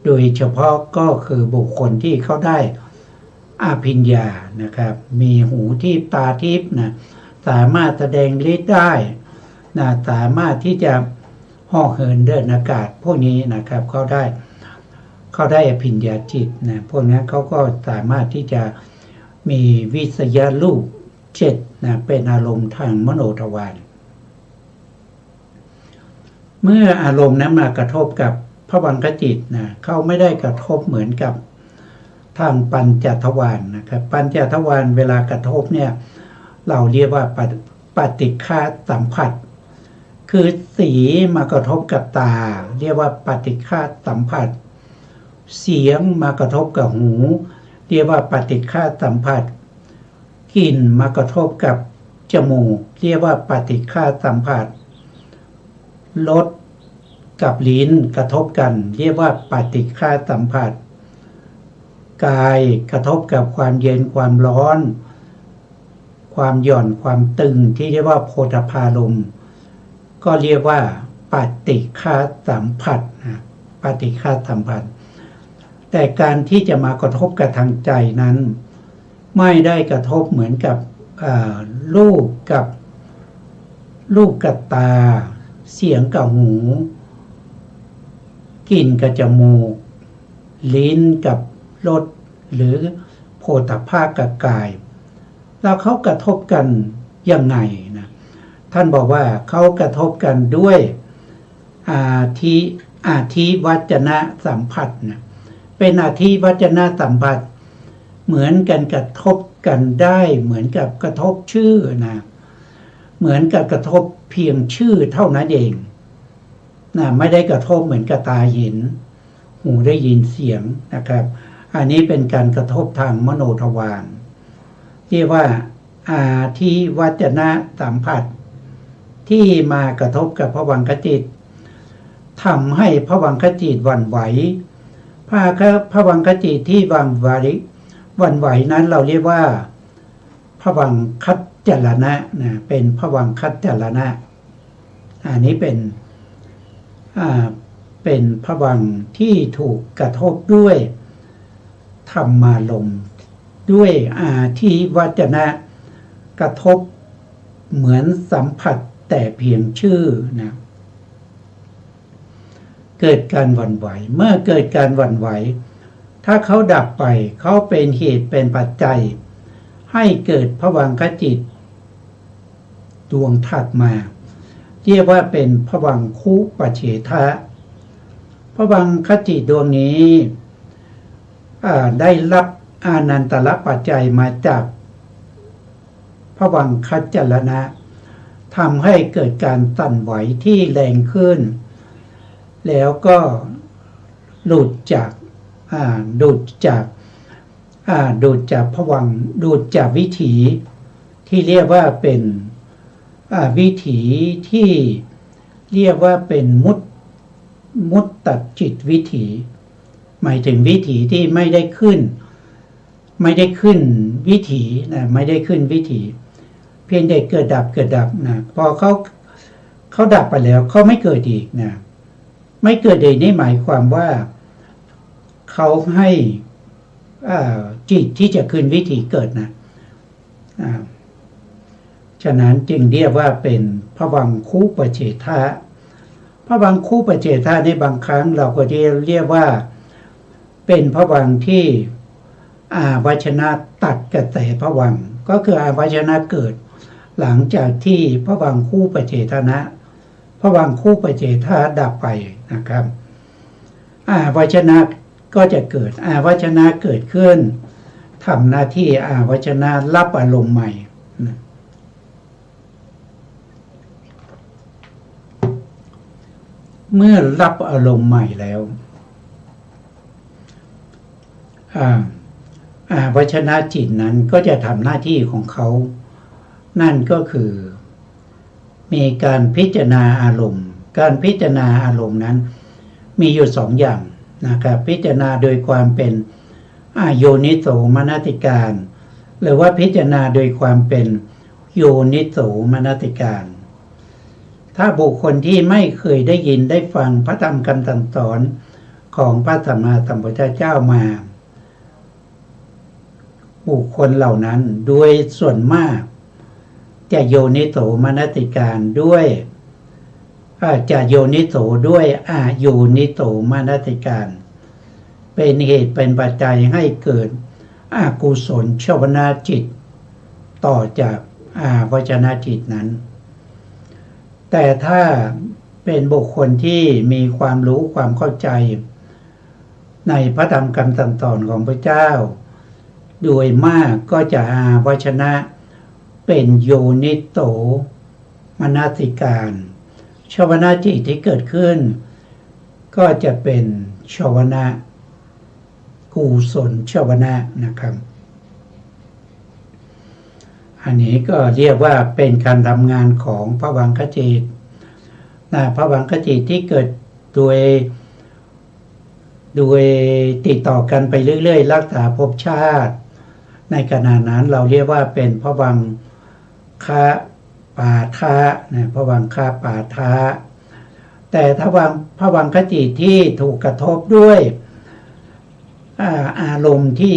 โดยเฉพาะก็คือบุคคลที่เขาได้อภิญญานะครับมีหูทิพย์ตาทิพย์นะสามารถแสดงฤทธิ์ได้นะสามารถที่จะห่อเหินเดินอากาศพวกนี้นะครับเขาได้อภิญญาจิตนะพวกนั้นเขาก็สามารถที่จะมีวิสยรูป7นะเป็นอารมณ์ทางมโนทวารเมื่ออารมณ์นั้นมากระทบกับภวังคจิตนะเขาไม่ได้กระทบเหมือนกับทางปัญจทวารนะครับปัญจทวารเวลากระทบเนี่ยเราเรียกว่าปฏิฆาสัมผัสคือสีมากระทบกับตาเรียกว่าปฏิฆาสัมผัสเสียงมากระทบกับหูเรียกว่าปฏิฆาสัมผัสกลิ่นมากระทบกับจมูกเรียกว่าปฏิฆาสัมผัสรสกับลิ้นกระทบกันเรียกว่าปฏิฆาสัมผัสกายกระทบกับความเย็นความร้อนความหย่อนความตึงที่เรียกว่าโพธพารมณ์ก็เรียกว่าปฏิฆาสัมผัสปฏิฆาสัมผัสแต่การที่จะมากระทบกับทางใจนั้นไม่ได้กระทบเหมือนกับรูปกับตาเสียงกับหูกลิ่นกับจมูกลิ้นกับรสหรือโผฏฐัพพะกับกายแล้วเขากระทบกันยังไงนะท่านบอกว่าเขากระทบกันด้วยอาทิวัจนะสัมผัสนะเป็นอาทิวัจนะสัมผัสเหมือนกันกระทบกันได้เหมือนกับกระทบชื่อนะเหมือนกับกระทบเพียงชื่อเท่านั้นเองนะไม่ได้กระทบเหมือนกับตาเห็นหูได้ยินเสียงนะครับอันนี้เป็นการกระทบทางมโนทวารเรียกว่าอาทิวัจนะสัมผัสที่มากระทบกับภวังคจิตทำให้ภวังคจิตหวั่นไหวภวังคจิตที่หวั่นไหวนั้นเราเรียกว่าภ วังคัจจรณะนะเป็นภวังคัจจรณะอันนี้เป็นภวังค์ที่ถูกกระทบด้วยธรรมารมณ์ด้วยอาทิวัจนะกระทบเหมือนสัมผัสแต่เพียงชื่อนะเกิดการหวั่นไหวเมื่อเกิดการหวั่นไหวถ้าเขาดับไปเขาเป็นเหตุเป็นปัจจัยให้เกิดภวังคจิตดวงถัดมาเรียกว่าเป็นภวังคุปเฉทะภวังคจิตดวงนี้ได้รับอานันตรปัจจัยมาจากภวังคัจจรณะทำให้เกิดการสั่นไหวที่แรงขึ้นแล้วก็หลุดจากภวังค์หลุดจากวิถีที่เรียกว่าเป็นวิถีที่เรียกว่าเป็นมุตตจิตวิถีหมายถึงวิถีที่ไม่ได้ขึ้นวิถีนะไม่ได้ขึ้นวิถีเพียงแต่เกิดดับนะพอเขาดับไปแล้วเขาไม่เกิดอีกนะไม่เกิดอีกนี่หมายความว่าเขาให้จิตที่จะขึ้นวิถีเกิดนะฉะนั้นจึงเรียกว่าเป็นภวังคุปเฉทะภวังคุปเฉทะในบางครั้งเราก็จะเรียกว่าเป็นภวังค์ที่อาวัชนะตัดกระแสภวังค์ก็คืออาวัชนะเกิดหลังจากที่ภวังคูปเฉทนะภวังคูปเฉทะดับไปนะครับอาวัชนะก็จะเกิดอาวัชนะเกิดขึ้นทำหน้าที่อาวัชนะรับอารมณ์ใหม่เมื่อรับอารมณ์ใหม่แล้ววัชนะจิตนั้นก็จะทำหน้าที่ของเขานั่นก็คือมีการพิจารณาอารมณ์การพิจารณาอารมณ์นั้นมีอยู่สองอย่างนะครับพิจารณาโดยความเป็นโยนิโสมนสิการหรือว่าพิจารณาโดยความเป็นโยนิโสมนสิการถ้าบุคคลที่ไม่เคยได้ยินได้ฟังพระธรรมคำสั่งสอนของพระสัมมาสัมพุทธเจ้ามาบุคคลเหล่านั้นโดยส่วนมากจะโยนิโสมนสิการด้วยจะโยนิโสด้วยโยนิโสมนสิการเป็นเหตุเป็นปัจจัยให้เกิดอกุศลชวนาจิตต่อจากวัชนะจิตนั้นแต่ถ้าเป็นบุคคลที่มีความรู้ความเข้าใจในพระธรรมคำสั่งสอนของพระเจ้าโดยมากก็จะวัชนะเป็นโยนิโสมนสิการชวนาจิตที่เกิดขึ้นก็จะเป็นชวนะกุศลชวนะนะครับอันนี้ก็เรียกว่าเป็นการทำงานของภวังคจิตภวังคจิตที่เกิดโดยติดต่อกันไปเรื่อยๆรักษาภพชาติในขณะนั้นเราเรียกว่าเป็นภวังคปาทะนะภวังคปาทะแต่ถ้าภวังคจิตที่ถูกกระทบด้วยอารมณ์ที่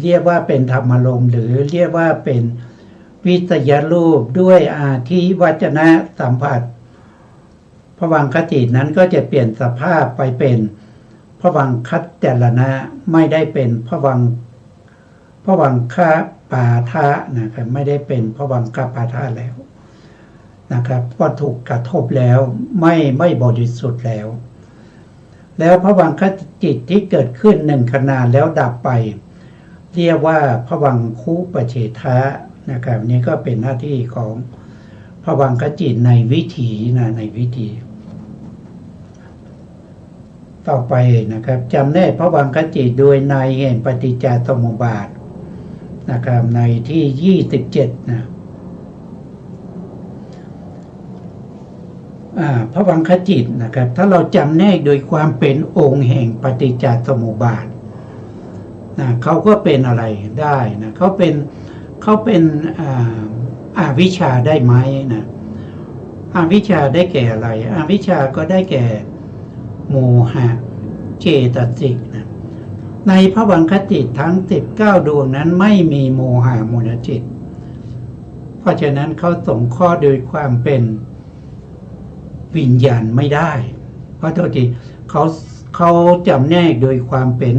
เรียกว่าเป็นธรรมอารมณ์หรือเรียกว่าเป็นวิทยารูปด้วยอาทิวัจนะสัมผัสภวังคจิตนั้นก็จะเปลี่ยนสภาพไปเป็นภวังคัจจรณะไม่ได้เป็นภวังคปาทะนะครับไม่ได้เป็นภวังคปาทะแล้วนะครับพอถูกกระทบแล้วไม่บริสุทธิ์แล้วภวังคจิตที่เกิดขึ้นหนึ่งขณะแล้วดับไปเรียกว่าภวังคุปเฉทะนะครับนี่ก็เป็นหน้าที่ของภวังคจิตในวิถีในวิถีต่อไปนะครับจำแนกภวังคจิตโดยในแห่งปฏิจจสมุปบาทนะครับในที่27นะภวังคจิตนะครับถ้าเราจำแนกโดยความเป็นองค์แห่งปฏิจจสมุปบาทเขาก็เป็นอะไรได้นะเขา เขาเป็นอวิชชาได้ไหมนะอวิชชาได้แก่อะไรอวิชชาก็ได้แก่โมหะเจตสิกนะในภวังคจิตทั้ง19ดวงนั้นไม่มีโมหะมูลจิตเพราะฉะนั้นเขาสงเคราะห์โดยความเป็นวิญญาณไม่ได้เพราะโทษทีเขาจำแนกโดยความเป็น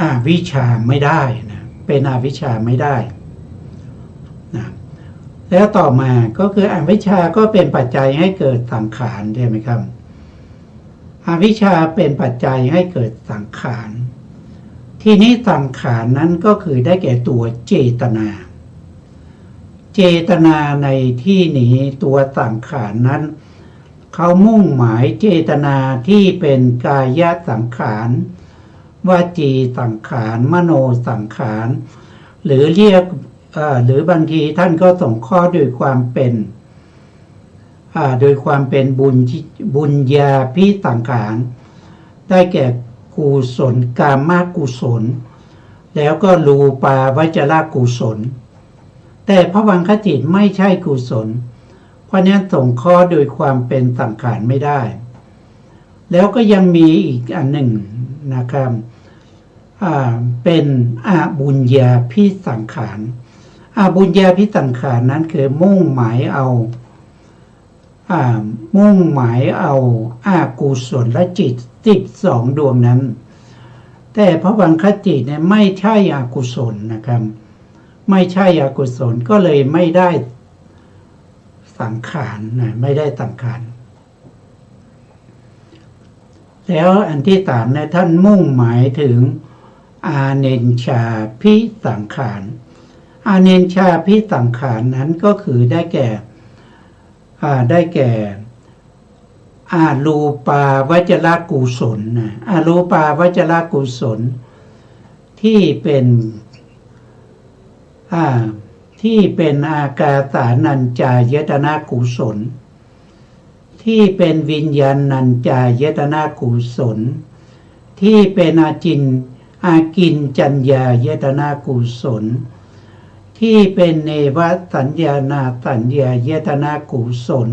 อวิชชาไม่ได้นะเป็นอวิชชาไม่ได้นะแล้วต่อมาก็คืออวิชชาก็เป็นปัจจัยให้เกิดสังขารใช่ไหมครับอวิชชาเป็นปัจจัยให้เกิดสังขารทีนี้สังขารนั้นก็คือได้แก่ตัวเจตนาเจตนาในที่นี้ตัวสังขารนั้นเขามุ่งหมายเจตนาที่เป็นกายสังขารวจีสังขารมโนสังขารหรือเรียกหรือบางทีท่านก็สงเคราะห์โดยความเป็นบุญญาภิสังขารได้แก่กุศลกามกุศลแล้วก็รูปาวจรกุศลแต่ภวังคจิตไม่ใช่กุศลเพราะนั้นสงเคราะห์โดยความเป็นสังขารไม่ได้แล้วก็ยังมีอีกอันหนึ่งนะครับเป็นอบุญญาภิสังขารบุญญาภิสังขารนั้นคือมุ่งหมายเอากุศลและจิต12ดวงนั้นแต่ภวังคจิตเนี่ยไม่ใช่อกุศลนะครับไม่ใช่อกุศลก็เลยไม่ได้สังขารนะไม่ได้สังขารแล้วอันที่สามเนี่ยท่านมุ่งหมายถึงอาเนญชาภิสังขารอาเนญชาภิสังขารนั้นก็คือได้แก่อารูปาวจรกุศลนะอารูปาวจรกุศลที่เป็นอากาสานัญจายตนะกุศลที่เป็นวิญญาณัญจายตนะกุศลที่เป็นอากินจัญญายตนะกุศลที่เป็นเนวสัญญานาสัญญายตนะกุศล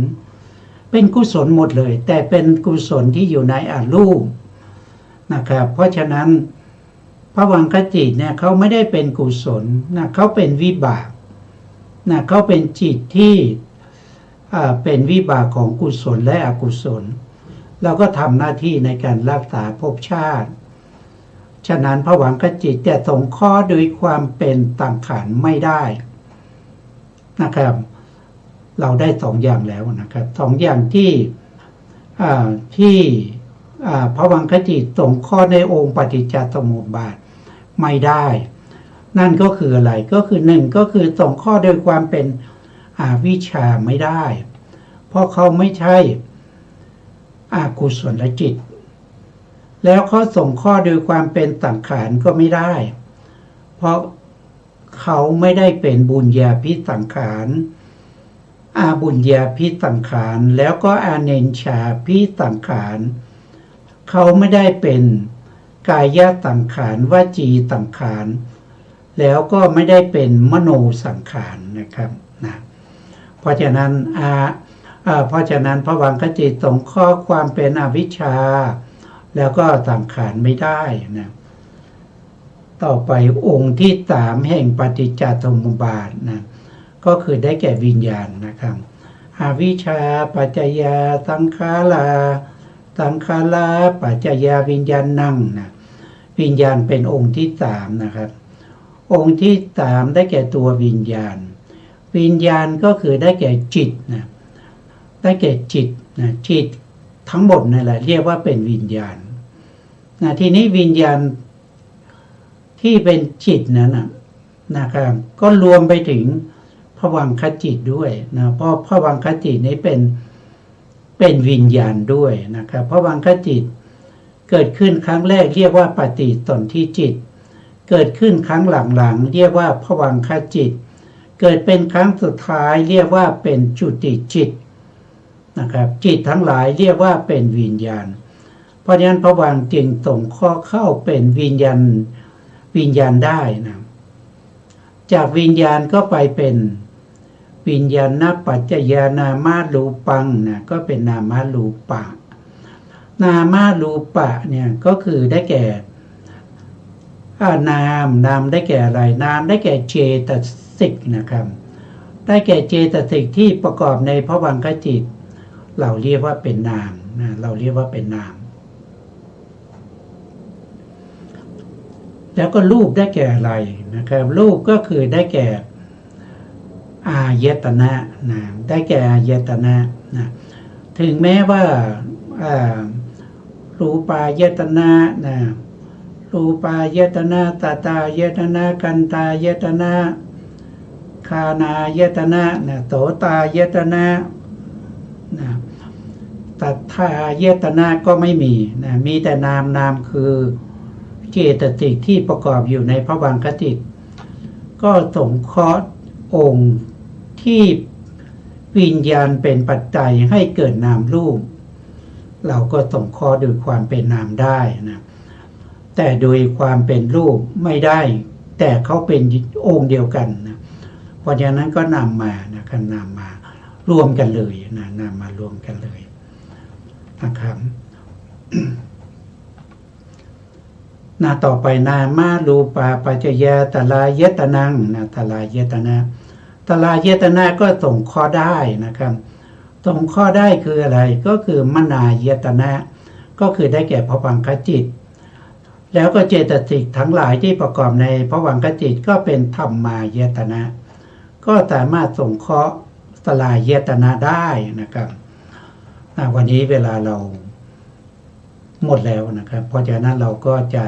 เป็นกุศลหมดเลยแต่เป็นกุศลที่อยู่ในอรูปนะครับเพราะฉะนั้นภวังคจิตเนี่ยเขาไม่ได้เป็นกุศลนะเขาเป็นวิบากนะเขาเป็นจิตที่เป็นวิบากของกุศลและอกุศลเราก็ทำหน้าที่ในการรักษาภพชาติฉะนั้นภวังคจิตจะสงเคราะห์โดยความเป็นสังขารไม่ได้นะครับเราได้สองอย่างแล้วนะครับสองอย่างที่ภวังคจิตสงเคราะห์ในองค์ปฏิจจสมุปบาทไม่ได้นั่นก็คืออะไรก็คือหนึ่งก็คือสงเคราะห์โดยความเป็นอวิชชาไม่ได้เพราะเขาไม่ใช่อกุศลจิตแล้วเขาสงเคราะห์โดยความเป็นสังขารก็ไม่ได้เพราะเขาไม่ได้เป็นบุญญาภิสังขารบุญญาภิสังขารแล้วก็อาเนญชาภิสังขารเขาไม่ได้เป็นกายสังขารวจีสังขารแล้วก็ไม่ได้เป็นมโนสังขารนะครับนะเพราะฉะนั้นภวังคจิตสงเคราะห์ความเป็นอวิชชาแล้วก็สังขารไม่ได้นะต่อไปองค์ที่สามแห่งปฏิจจสมุปบาทนะก็คือได้แก่วิญญาณนะครับอวิชชาปัจจยาสังขาราปัจจยาวิญญาณังนะวิญญาณเป็นองค์ที่สามนะครับองค์ที่สามได้แก่ตัววิญญาณก็คือได้แก่จิตนะได้แก่จิตนะจิตทั้งหมดนั่นแหละเรียกว่าเป็นวิญญาณนะทีนี้วิญญาณที่เป็นจิตนั้นนะครับก็รวมไปถึงภวังคจิตด้วยนะเพราะภวังคจิตนี้เป็นวิญญาณด้วยนะครับภวังคจิตเกิดขึ้นครั้งแรกเรียกว่าปฏิสนธิจิตเกิดขึ้นครั้งหลังๆเรียกว่าภวังคจิตเกิดเป็นครั้งสุดท้ายเรียกว่าเป็นจุติจิตนะครับจิตทั้งหลายเรียกว่าเป็นวิญญาณเพราะฉะนั้นภวังค์จึงสงเคราะห์เข้าเป็นวิญญาณได้นะ จากวิญญาณก็ไปเป็นวิญญาณปัจจยานามารูปังนะก็เป็นนามารูปะนามารูปะเนี่ยก็คือได้แก่นามได้แก่อะไรนามได้แก่เจตสิกนะครับได้แก่เจตสิกที่ประกอบในภวังคจิตเราเรียกว่าเป็นนามนะเราเรียกว่าเป็นนามแล้วก็รูปได้แก่อะไรนะครับรูปก็คือได้แก่อายตนะนะได้แก่อายตนะนะถึงแม้ว่ารูปายตนะนะรูปายตนะตาตายตนะกันตายตนะคานายตนะนะโสตายตนะนะตัทธายตนะก็ไม่มีนะมีแต่นามคือเจตสิกที่ประกอบอยู่ในภวังคจิตก็สงเคราะห์องค์ที่วิญญาณเป็นปัจจัยให้เกิดนามรูปเราก็สงเคราะห์โดยความเป็นนามได้นะแต่โดยความเป็นรูปไม่ได้แต่เขาเป็นองค์เดียวกันนะเพราะฉะนั้นก็นำมานะครับนำมารวมกันเลยนะนำมารวมกันเลยนะครับ ต่อไปนามารูปาปัจจยาตลายตนังนะตลายตนะตลายตนะก็ส่งข้อได้นะครับส่งข้อได้คืออะไรก็คือมนายตนะก็คือได้แก่ภวังคจิตแล้วก็เจตสิกทั้งหลายที่ประกอบในภวังคจิตก็เป็นธรรมายตนะก็สามารถส่งเคราะห์ตลายตนะได้นะครับวันนี้เวลาเราหมดแล้วนะครับเพราะฉะนั้นเราก็จะ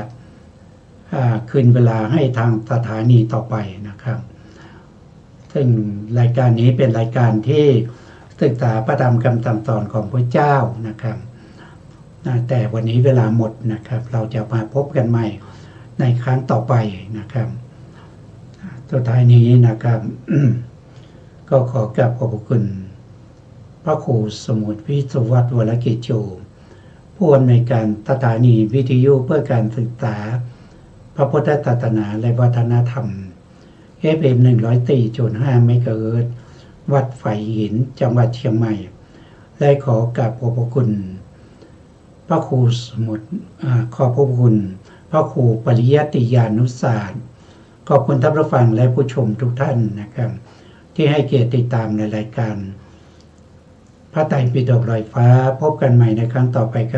คืนเวลาให้ทางสถานีต่อไปนะครับซึ่งรายการนี้เป็นรายการที่ศึกษาพระธรรมคำสั่งสอนของพระเจ้านะครับแต่วันนี้เวลาหมดนะครับเราจะมาพบกันใหม่ในครั้งต่อไปนะครับสุดท้ายนี้นะครับ ก็ขอกราบขอบคุณพระครูสมุทรวิศวัตรวรกิจโยผู้อำนวยการสถานีวิทยุเพื่อการศึกษาพระพุทธศาสนาและวัฒนธรรม FM 104.5 เมกะเฮิรตซ์วัดไฝหินจังหวัดเชียงใหม่และขอกราบขอบคุณพระครูสมุทรขอบคุณพระครูปริยัติยานุศาสตร์ขอบคุณท่านผู้ฟังและผู้ชมทุกท่านนะครับที่ให้เกียรติติดตามในรายการพระไตรปิฎกลอยฟ้าพบกันใหม่ในครั้งต่อไปครับ